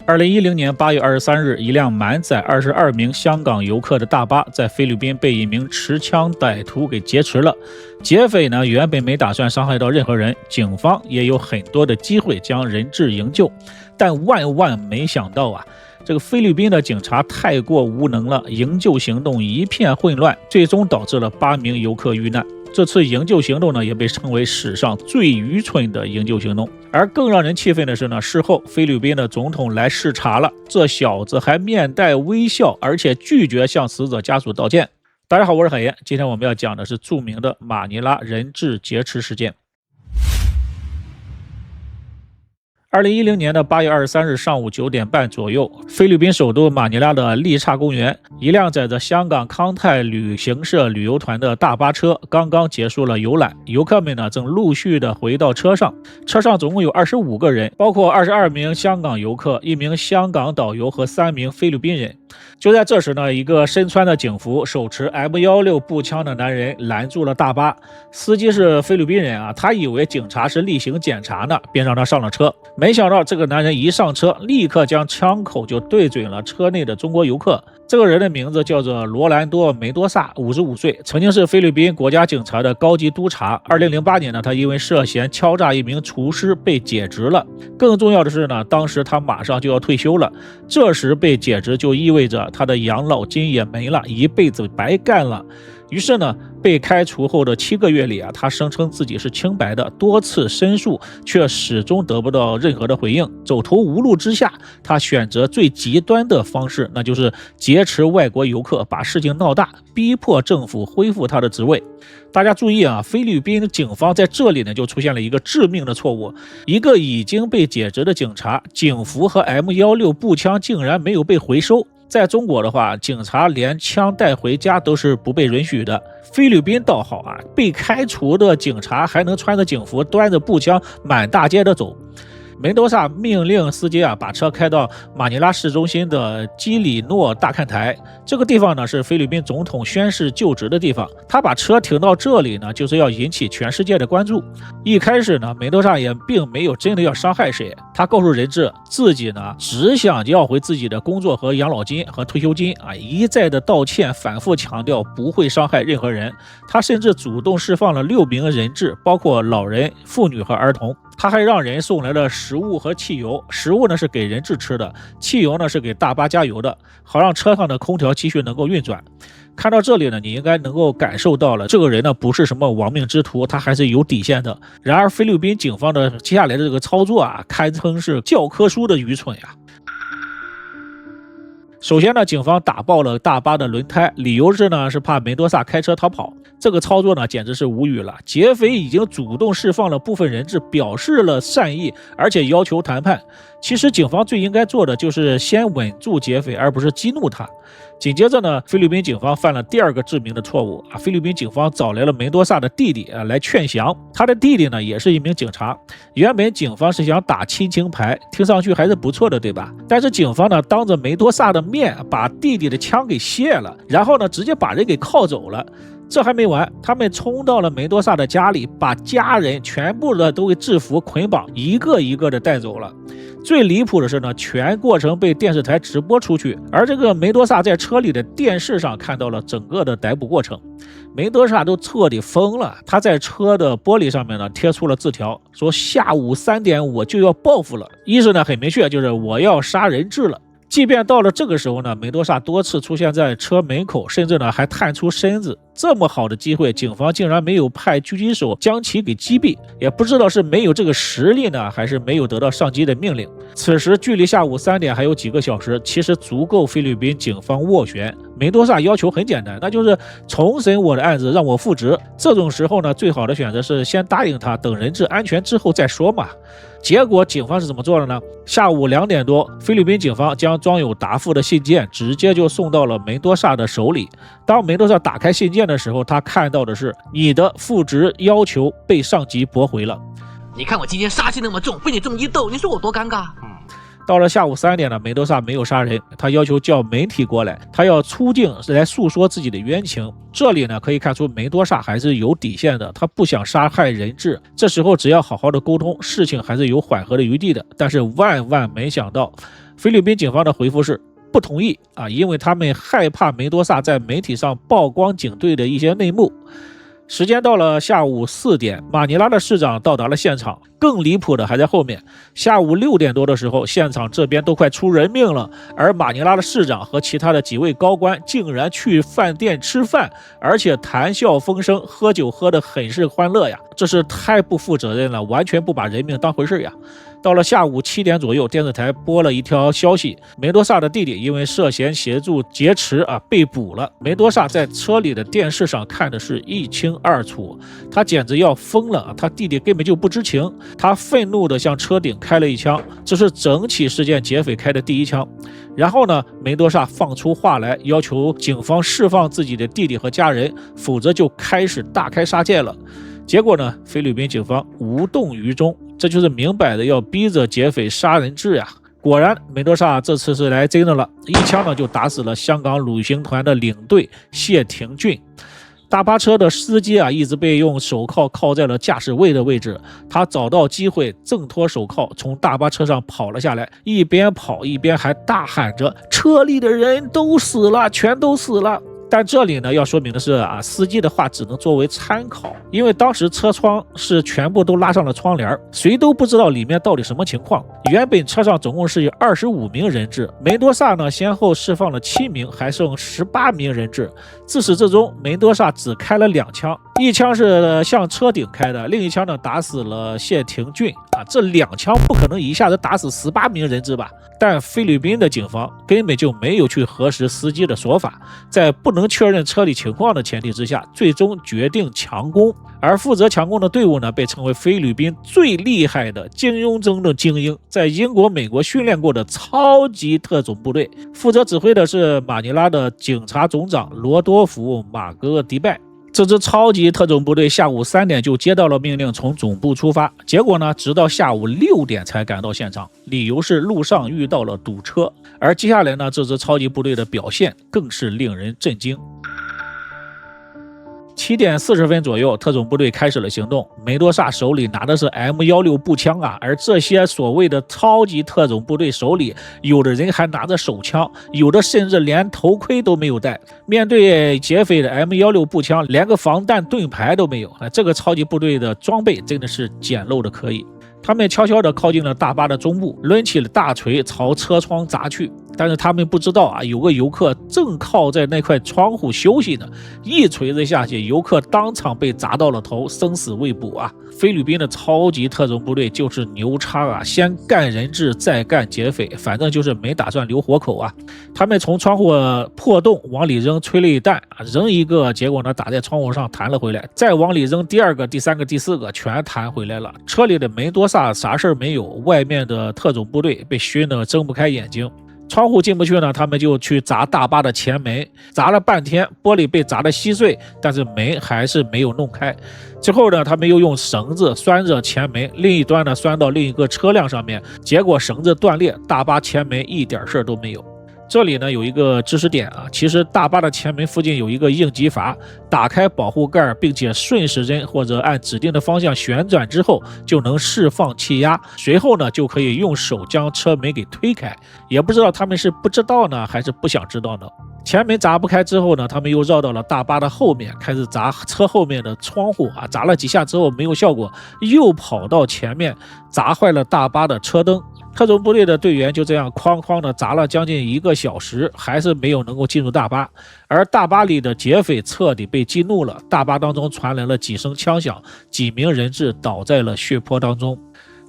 2010年8月23日，一辆满载22名香港游客的大巴在菲律宾被一名持枪歹徒给劫持了。劫匪呢原本没打算伤害到任何人，警方也有很多的机会将人质营救，但万万没想到啊，这个菲律宾的警察太过无能了，营救行动一片混乱，最终导致了8名游客遇难。这次营救行动呢，也被称为史上最愚蠢的营救行动。而更让人气愤的是呢，事后菲律宾的总统来视察了，这小子还面带微笑，而且拒绝向死者家属道歉。大家好，我是海岩，今天我们要讲的是著名的马尼拉人质劫持事件。2010年的8月23日上午9点半左右，菲律宾首都马尼拉的利刹公园，一辆载着香港康泰旅行社旅游团的大巴车刚刚结束了游览，游客们呢正陆续的回到车上，车上总共有25个人，包括22名香港游客、1名香港导游和3名菲律宾人。就在这时呢，一个身穿的警服、手持 M16 步枪的男人拦住了大巴，司机是菲律宾人啊，他以为警察是例行检查呢，便让他上了车。没想到这个男人一上车，立刻将枪口就对准了车内的中国游客。这个人的名字叫做罗兰多·梅多萨，55岁，曾经是菲律宾国家警察的高级督察。2008年呢，他因为涉嫌敲诈一名厨师被解职了。更重要的是呢，当时他马上就要退休了，这时被解职就意味着他的养老金也没了，一辈子白干了。于是呢，被开除后的7个月里啊，他声称自己是清白的，多次申诉却始终得不到任何的回应。走投无路之下，他选择最极端的方式，那就是劫持外国游客，把事情闹大，逼迫政府恢复他的职位。大家注意啊，菲律宾警方在这里呢就出现了一个致命的错误，一个已经被解职的警察，警服和 M16 步枪竟然没有被回收。在中国的话，警察连枪带回家都是不被允许的。菲律宾倒好啊，被开除的警察还能穿着警服，端着步枪满大街的走。梅多萨命令司机把车开到马尼拉市中心的基里诺大看台，这个地方呢是菲律宾总统宣誓就职的地方。他把车停到这里呢，就是要引起全世界的关注。一开始呢，梅多萨也并没有真的要伤害谁，他告诉人质自己呢只想要回自己的工作和养老金和退休金一再的道歉，反复强调不会伤害任何人。他甚至主动释放了6名人质，包括老人、妇女和儿童。他还让人送来了食物和汽油，食物呢是给人质吃的，汽油呢是给大巴加油的，好让车上的空调继续能够运转。看到这里呢，你应该能够感受到了，这个人呢不是什么亡命之徒，他还是有底线的。然而菲律宾警方的接下来的这个操作堪称是教科书的愚蠢呀。首先呢，警方打爆了大巴的轮胎，理由是怕梅多萨开车逃跑。这个操作呢简直是无语了，劫匪已经主动释放了部分人质，表示了善意，而且要求谈判。其实警方最应该做的就是先稳住劫匪，而不是激怒他。紧接着呢，菲律宾警方犯了第2个致命的错误菲律宾警方找来了梅多萨的弟弟来劝降。他的弟弟呢也是一名警察。原本警方是想打亲情牌，听上去还是不错的，对吧？但是警方呢当着梅多萨的面把弟弟的枪给卸了，然后呢直接把人给铐走了。这还没完，他们冲到了梅多萨的家里，把家人全部的都给制服捆绑，一个一个的带走了。最离谱的是呢，全过程被电视台直播出去，而这个梅多萨在车里的电视上看到了整个的逮捕过程。梅多萨都彻底疯了，他在车的玻璃上面呢贴出了字条，说下午3点我就要报复了，意思呢很明确，就是我要杀人质了。即便到了这个时候呢，梅多萨多次出现在车门口，甚至呢还探出身子。这么好的机会，警方竟然没有派狙击手将其给击毙，也不知道是没有这个实力呢，还是没有得到上级的命令。此时距离下午3点还有几个小时，其实足够菲律宾警方斡旋。梅多萨要求很简单，那就是重审我的案子，让我复职。这种时候呢，最好的选择是先答应他，等人质安全之后再说嘛。结果警方是怎么做的呢？下午2点多，菲律宾警方将装有答复的信件直接就送到了梅多萨的手里。当梅多萨打开信件的时候，他看到的是你的复职要求被上级驳回了。你看我今天杀气那么重，被你这么一逗，你说我多尴尬？到了下午3点呢，梅多萨没有杀人，他要求叫媒体过来，他要出境来诉说自己的冤情。这里呢可以看出梅多萨还是有底线的，他不想杀害人质。这时候只要好好的沟通，事情还是有缓和的余地的。但是万万没想到，菲律宾警方的回复是不同意啊，因为他们害怕梅多萨在媒体上曝光警队的一些内幕。时间到了下午4点，马尼拉的市长到达了现场。更离谱的还在后面，下午6点多的时候，现场这边都快出人命了，而马尼拉的市长和其他的几位高官竟然去饭店吃饭，而且谈笑风生，喝酒喝得很是欢乐呀，这是太不负责任了，完全不把人命当回事呀。到了下午7点左右，电视台播了一条消息，梅多萨的弟弟因为涉嫌协助劫持被捕了。梅多萨在车里的电视上看的是一清二楚，他简直要疯了，他弟弟根本就不知情，他愤怒地向车顶开了一枪，这是整起事件劫匪开的第一枪。然后呢，梅多萨放出话来，要求警方释放自己的弟弟和家人，否则就开始大开杀戒了。结果呢，菲律宾警方无动于衷，这就是明摆的要逼着劫匪杀人质呀。果然，梅多萨这次是来真的了，一枪呢就打死了香港旅行团的领队谢廷俊。大巴车的司机一直被用手铐铐在了驾驶位的位置，他找到机会挣脱手铐，从大巴车上跑了下来，一边跑一边还大喊着车里的人都死了，全都死了。但这里呢，要说明的是司机的话只能作为参考，因为当时车窗是全部都拉上了窗帘，谁都不知道里面到底什么情况。原本车上总共是有25名人质，梅多萨呢先后释放了7名，还剩18名人质。自始至终，梅多萨只开了2枪，一枪是向车顶开的，另一枪呢打死了谢廷俊这2枪不可能一下子打死18名人质吧？但菲律宾的警方根本就没有去核实司机的说法，在不能确认车里情况的前提之下，最终决定强攻。而负责强攻的队伍呢，被称为菲律宾最厉害的精英中的精英，在英国、美国训练过的超级特种部队。负责指挥的是马尼拉的警察总长罗多夫·马格迪拜。这支超级特种部队下午3点就接到了命令，从总部出发。结果呢，直到下午6点才赶到现场，理由是路上遇到了堵车。而接下来呢，这支超级部队的表现更是令人震惊。7点40分左右，特种部队开始了行动。梅多萨手里拿的是 M16 步枪而这些所谓的超级特种部队手里，有的人还拿着手枪，有的甚至连头盔都没有戴。面对劫匪的 M16 步枪，连个防弹盾牌都没有。这个超级部队的装备真的是简陋的可以。他们悄悄地靠近了大巴的中部，抡起了大锤朝车窗砸去。但是他们不知道有个游客正靠在那块窗户休息呢，一锤子下去，游客当场被砸到了头，生死未卜菲律宾的超级特种部队就是牛叉先干人质再干劫匪，反正就是没打算留活口他们从窗户破洞往里扔催泪弹扔一个，结果呢打在窗户上弹了回来，再往里扔第2个、第3个、第4个，全弹回来了。车里的梅多萨啥事没有，外面的特种部队被熏得睁不开眼睛。窗户进不去呢，他们就去砸大巴的前门，砸了半天，玻璃被砸得稀碎，但是门还是没有弄开。之后呢，他们又用绳子拴着前门，另一端呢拴到另一个车辆上面，结果绳子断裂，大巴前门一点事都没有。这里呢有一个知识点其实大巴的前门附近有一个应急阀，打开保护盖并且顺时针或者按指定的方向旋转之后，就能释放气压，随后呢就可以用手将车门给推开。也不知道他们是不知道呢，还是不想知道呢。前门砸不开之后呢，他们又绕到了大巴的后面，开始砸车后面的窗户砸了几下之后没有效果，又跑到前面砸坏了大巴的车灯。特种部队的队员就这样哐哐的砸了将近1个小时，还是没有能够进入大巴。而大巴里的劫匪彻底被激怒了，大巴当中传来了几声枪响，几名人质倒在了血泊当中。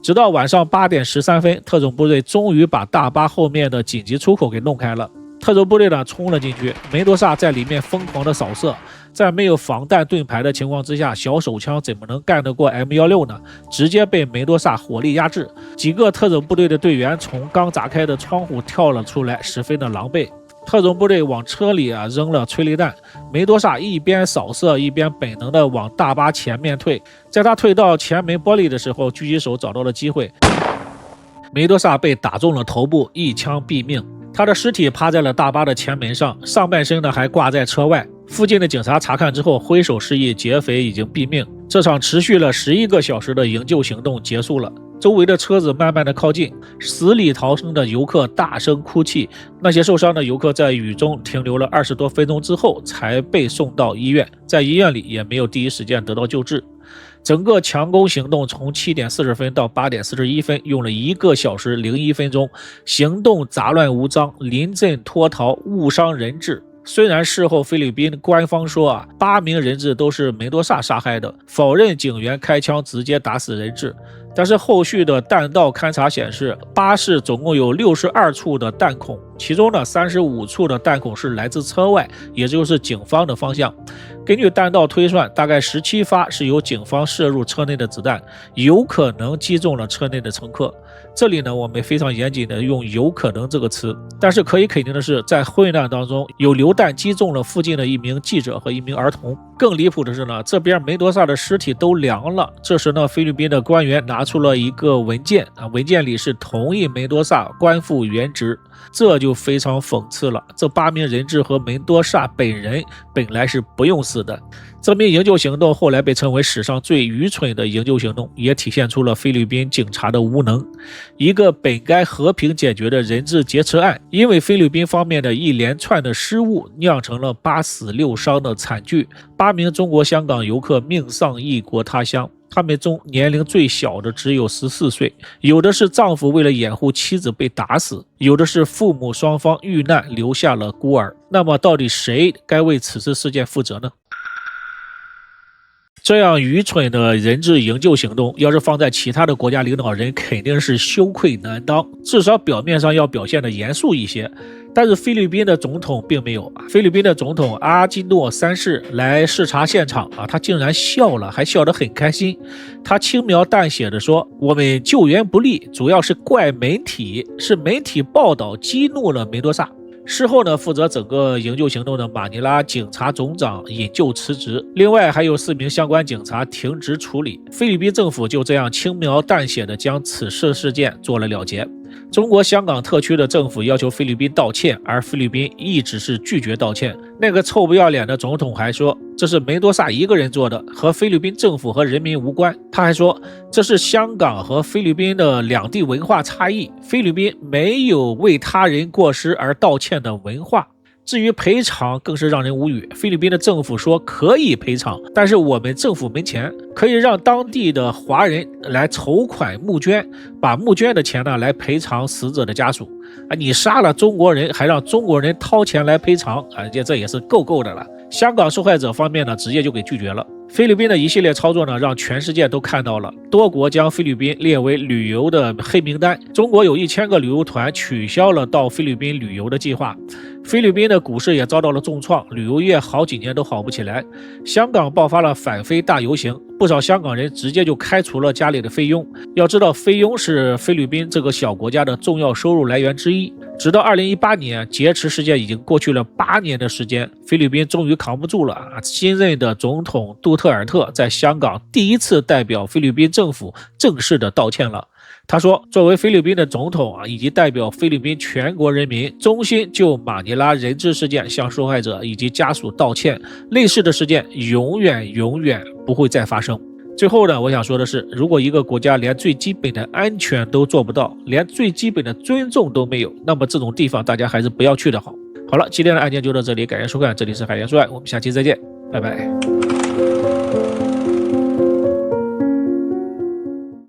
直到晚上8点13分，特种部队终于把大巴后面的紧急出口给弄开了。特种部队呢冲了进去，梅多萨在里面疯狂的扫射，在没有防弹盾牌的情况之下，小手枪怎么能干得过 M16 呢？直接被梅多萨火力压制。几个特种部队的队员从刚砸开的窗户跳了出来，十分的狼狈。特种部队往车里扔了催泪弹，梅多萨一边扫射一边本能的往大巴前面退。在他退到前门玻璃的时候，狙击手找到了机会，梅多萨被打中了头部，一枪毙命。他的尸体趴在了大巴的前门上，上半身呢还挂在车外。附近的警察查看之后，挥手示意劫匪已经毙命。这场持续了11个小时的营救行动结束了。周围的车子慢慢的靠近，死里逃生的游客大声哭泣。那些受伤的游客在雨中停留了20多分钟之后才被送到医院，在医院里也没有第一时间得到救治。整个强攻行动从7点40分到8点41分，用了1个小时01分钟，行动杂乱无章，临阵脱逃，误伤人质。虽然事后菲律宾官方说8名人质都是门多萨杀害的，否认警员开枪直接打死人质，但是后续的弹道勘查显示，巴士总共有62处的弹孔，其中呢35处的弹孔是来自车外，也就是警方的方向。根据弹道推算，大概17发是由警方射入车内的子弹，有可能击中了车内的乘客。这里呢，我们非常严谨的用有可能这个词，但是可以肯定的是，在混乱当中有流弹击中了附近的一名记者和一名儿童。更离谱的是呢，这边梅多萨的尸体都凉了。这时呢，菲律宾的官员拿出了一个文件文件里是同意梅多萨官复原职，这就非常讽刺了。这8名人质和梅多萨本人本来是不用死的。这名营救行动后来被称为史上最愚蠢的营救行动，也体现出了菲律宾警察的无能。一个本该和平解决的人质劫持案，因为菲律宾方面的一连串的失误，酿成了8死6伤的惨剧。8名中国香港游客命丧异国他乡，他们中年龄最小的只有14岁，有的是丈夫为了掩护妻子被打死，有的是父母双方遇难留下了孤儿。那么到底谁该为此次事件负责呢？这样愚蠢的人质营救行动，要是放在其他的国家领导人肯定是羞愧难当，至少表面上要表现得严肃一些。但是菲律宾的总统并没有，菲律宾的总统阿基诺3世来视察现场他竟然笑了，还笑得很开心。他轻描淡写的说，我们救援不力，主要是怪媒体，是媒体报道激怒了梅多萨。事后呢，负责整个营救行动的马尼拉警察总长引咎辞职，另外还有4名相关警察停职处理。菲律宾政府就这样轻描淡写的将此次事件做了了结。中国香港特区的政府要求菲律宾道歉，而菲律宾一直是拒绝道歉。那个臭不要脸的总统还说，这是梅多萨一个人做的，和菲律宾政府和人民无关。他还说，这是香港和菲律宾的两地文化差异，菲律宾没有为他人过失而道歉的文化。至于赔偿更是让人无语，菲律宾的政府说可以赔偿，但是我们政府没钱，可以让当地的华人来筹款募捐，把募捐的钱呢来赔偿死者的家属。你杀了中国人还让中国人掏钱来赔偿这也是够的了。香港受害者方面呢直接就给拒绝了。菲律宾的一系列操作呢，让全世界都看到了，多国将菲律宾列为旅游的黑名单。中国有1000个旅游团取消了到菲律宾旅游的计划。菲律宾的股市也遭到了重创，旅游业好几年都好不起来。香港爆发了反菲大游行，不少香港人直接就开除了家里的菲佣。要知道，菲佣是菲律宾这个小国家的重要收入来源之一。直到2018年，劫持事件已经过去了8年的时间，菲律宾终于扛不住了新任的总统杜特尔特在香港第一次代表菲律宾政府正式的道歉了。他说，作为菲律宾的总统以及代表菲律宾全国人民，衷心就马尼拉人质事件向受害者以及家属道歉，类似的事件永远不会再发生。最后呢，我想说的是，如果一个国家连最基本的安全都做不到，连最基本的尊重都没有，那么这种地方大家还是不要去的好。好了，今天的案件就到这里，感谢收看，这里是海盐说案，我们下期再见，拜拜。